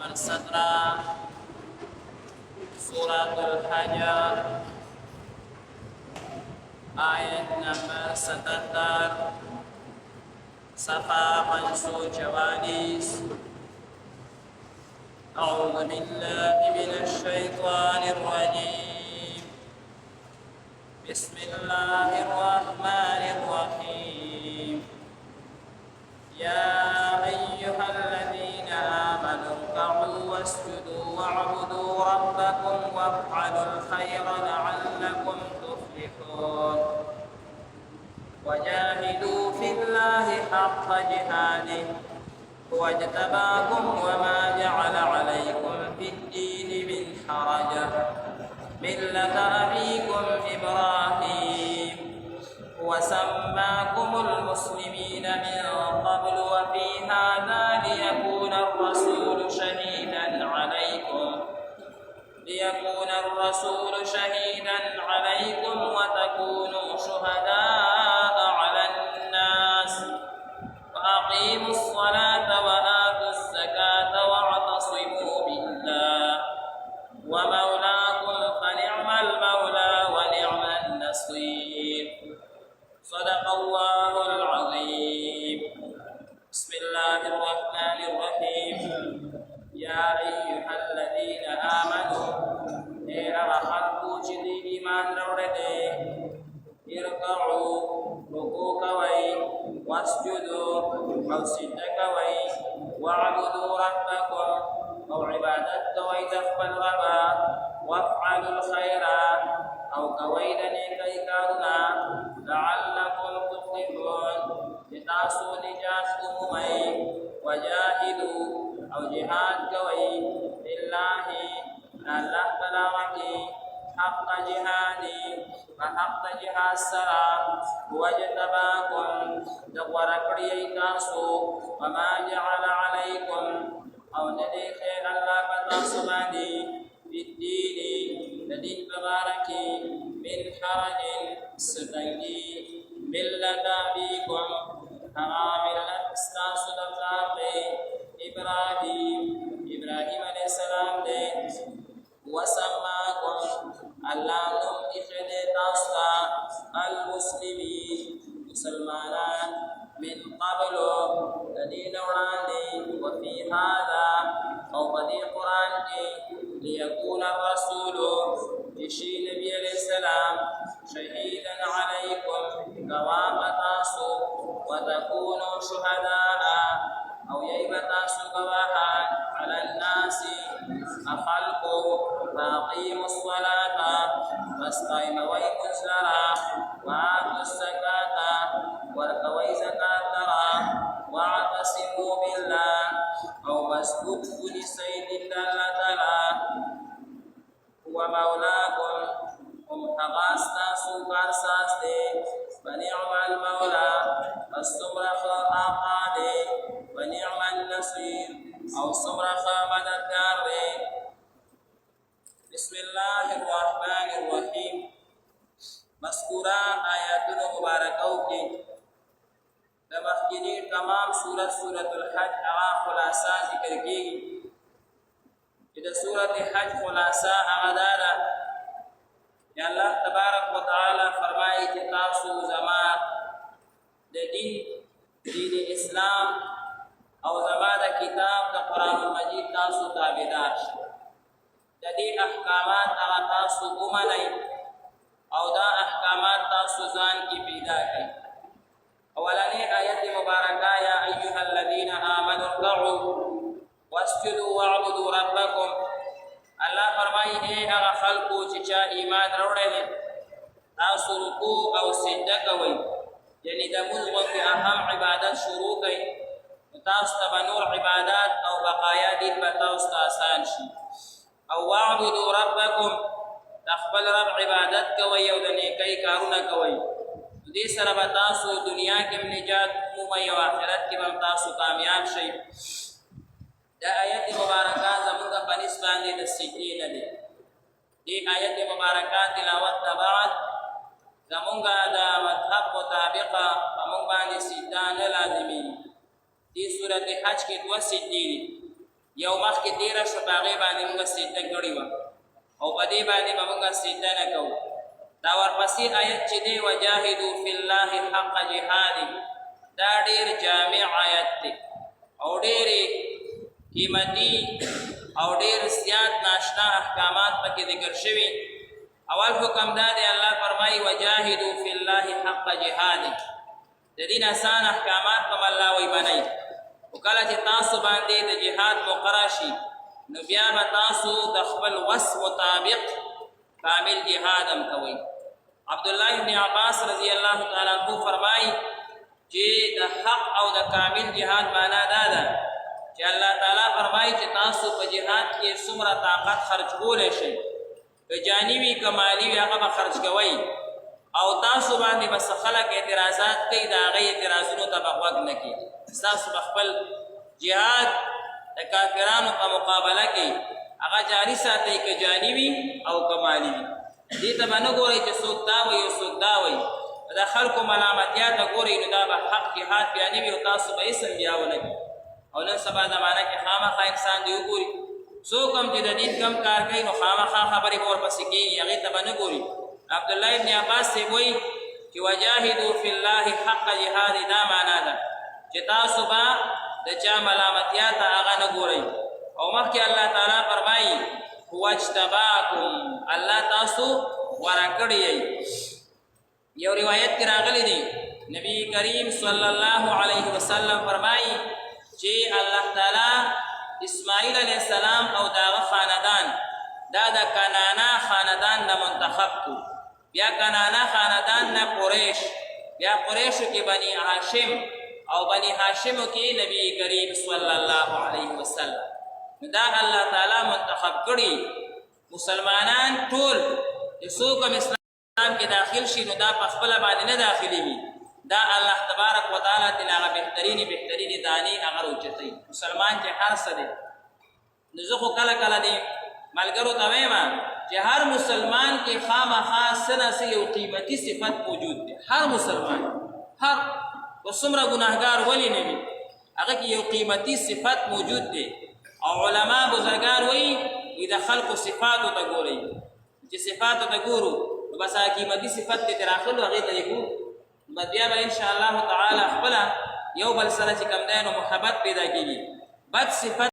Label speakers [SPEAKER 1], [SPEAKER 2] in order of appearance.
[SPEAKER 1] Al-Sadra Suratul Hajar ayat number 77 Safa Mansur Jawanis. أعوذ بالله من الشيطان الرجيم. بسم الله الرحمن الرحيم. يا أيها الذين آمنوا اركعوا واسجدوا واعبدوا ربكم وافعلوا الخير لعلكم تفلحون. وجاهدوا في الله حق جهاده هو اجتباكم وما جعل عليكم في الدين من حرج ملة أبيكم إبراهيم وسماكم المسلمين من قبل وفي هذا ليكون الرسول شهيدا عليكم وتكونوا شهداء على الناس وأقيموا الصلاة وآتوا الزكاة واعتصموا بالله ومولاكم فنعم المولى ونعم النصير. صدق الله العظيم. بسم الله الرحمن الرحيم. يا أيها الذين آمنوا أرحبوا جدي إيمان رورده اركعوا ركوع كوي واسجدوا أو سجد كوي واعبدوا ربكم أو عبادة كوي تقبل ربا وافعلوا الخير أو كوي دنيكي كارنا لعلكم تفلحون لتعصوا نجاتكم وجاهدوا أو جهاد كوي لله الله بلاغتي حق جهادي وحق جهاد السلام واجتباكم دقور كريتاسو وما جعل عليكم أو نديك الله بتاسباني في الدين ندين بباركي من حرج ستنجي ملة أبيكم ملة استاسو دفتاري إبراهيم عليه السلام وسماكم الله نم إخدي تاستا المسلمين مسلمان من قبل الذين وراني وفي هذا أو بدي قرآن ليكون الرسول يشي نبي عليه السلام شهيدا عليكم قوام تاسو وتكونوا شهداء أو ييبتاسو قواها على الناس أخلقوا فأقيموا الصلاة واستقيموا ويكسرا وآتوا الزكاة واركوي زكاة واعتصموا بالله أو واستكفوا لسيد الله تعالى هو مولاكم هم حقاستا سوكار ساسدي فنعم المولى السمرخ آقادي ونعم النصير أو سمرخ مددكار. بسم الله الرحمن الرحيم. مذکورہ آیاتوں مبارکوں کے دمخجنی تمام سورة الحج اغا خلاصہ ذکر کی جدا سورة حج خلاصہ اغدادا یا اللہ تبارک و تعالی فرمائی تتاسو زمان دین اسلام او زمان کتاب دا قرآن المجید تاسو تابدار شد دې احکامات هغه تاسو ومنئ او دا احکامات تاسو ځان کې پیدا کړئ. اولنې آیت مبارکه یا ایها الذین آمنوا ارکعوا واسجدوا واعبدوا ربکم. الله فرمایي اے هغه خلکو چې چا ایمان راوړی دی تاسو رکوع او سجده کوئ، یعنی د مونځ غوندې اهم عبادت شروع کړئ نو تاسو ته به نور عبادات او بقایا دین به تاسو ته آسان شي. او واعبدوا ربکم خپل رب عبادت کوئ او د نیکۍ کارونه کوئ. دې سره به تاسو دنیا کې نجات مومئ او آخرت کې به تاسو کامیاب شئ. دا آیت مبارکه زمونږ په نسبت باندې د سجدې نه دی. دې آیت مبارکه تلاوت نه بعد زمونږ د مذهب مطابق په موږ باندې سجده نه لازمي. دې سورت حج کې دوه سجدې دي. یو مخکې تېره شوه په هغې باندې مونږ سجده کړې وه او په دې باندې به مونږ سجده نه کوو. دا ورپسې آیت چې دی وجاهدوا فی الله حق جهادی، دا ډېر جامع آیت دی او ډېرې قیمتي او ډېر زیات ناشنا احکامات پکې ذکر شوي. اول حکم دا دی الله فرمایي وجاهدوا فی الله حق جهادی، د دین آسان احکامات په الله وی بنئ او کله چې تاسو باندې د جهاد مقرر شي نو بیا به تاسو د خپل وس مطابق کامل جهاد هم کوئ. عبدالله ابن عباس رضی الله تعالی عنہ فرمایي چې د حق او د کامل جهاد معنا دا ده چې الله تعالی فرمایي چې تاسو په جهاد کې څومره طاقت خرج کولی شئ، که جاني وي که مالي وي هغه به خرج کوئ او تاسو باندې بس خلک اعتراضات کوي د هغې اعتراضونو ته به غوږ نه کېږي. ستاسو به خپل جهاد د کافرانو په مقابله کې هغه جاري ساتئ که جاني وي او که مالي وي. دې ته به نه ګورئ چې څوک دا وایي او څوک دا وایي، د خلکو ملامتیا ته ګورئ نو دا به حق جهاد بیا نه وي او تاسو به اسم بیا ونه کړي. او نن سبا زمانه کې خامخا انسان دی وګوري څوک هم چې د دین کم کار کوي نو خامخا خبرې به ورپسې کېږي، هغې ته به نه ګوري. عبدالله ابن عباس صاحب وایي چې وجاهدوا فی الله حق جهاد، دا معنا ده چې تاسو به د چا ملامتیا ته هغه نه ګورئ. او مخکې الله تعالی فرمایي هو اجتباکم، الله تاسو غوره کړي یئ. یو روایت کې راغلی دی نبی کریم صلی الله علیه وسلم فرمایي چې الله تعالی اسماعیل علیه السلام او د هغه خاندان دا د کنانا خاندان نه منتخب کړو، بیا کنانا خاندان نه قریش، بیا قریشو کې بني هاشم او بني هاشمو کې نبی کریم صلی الله علیه وسلم. دا الله تعالی منتخب کړي مسلمانان ټول چې څوک هم اسلام کې داخل شي نو دا په خپله باندې نه داخلېږي، دا الله تبارک وتعالی ترې هغه بهترینې دانې هغه راوچتوي. مسلمان چې هر څه دی نو زه خو کله کله دی ملګرو ته وایم چې هر مسلمان کې خامخا څه نه څه یو قیمتي صفت موجود دی. هر مسلمان هر و څومره ګناهګار ولې نه وي هغه کې یو قیمتي صفت موجود دی. او علما بزرګان وایي د خلقو صفاتو ته ګورئ، چې صفاتو ته ګورو نو بس هغه قیمتي صفت دې ترې راخلو هغې ته یې ګورو نو بیا به انشاءالله تعالی خپله یو بل سره چې کوم دی نو محبت پیدا کېږي. بد صفت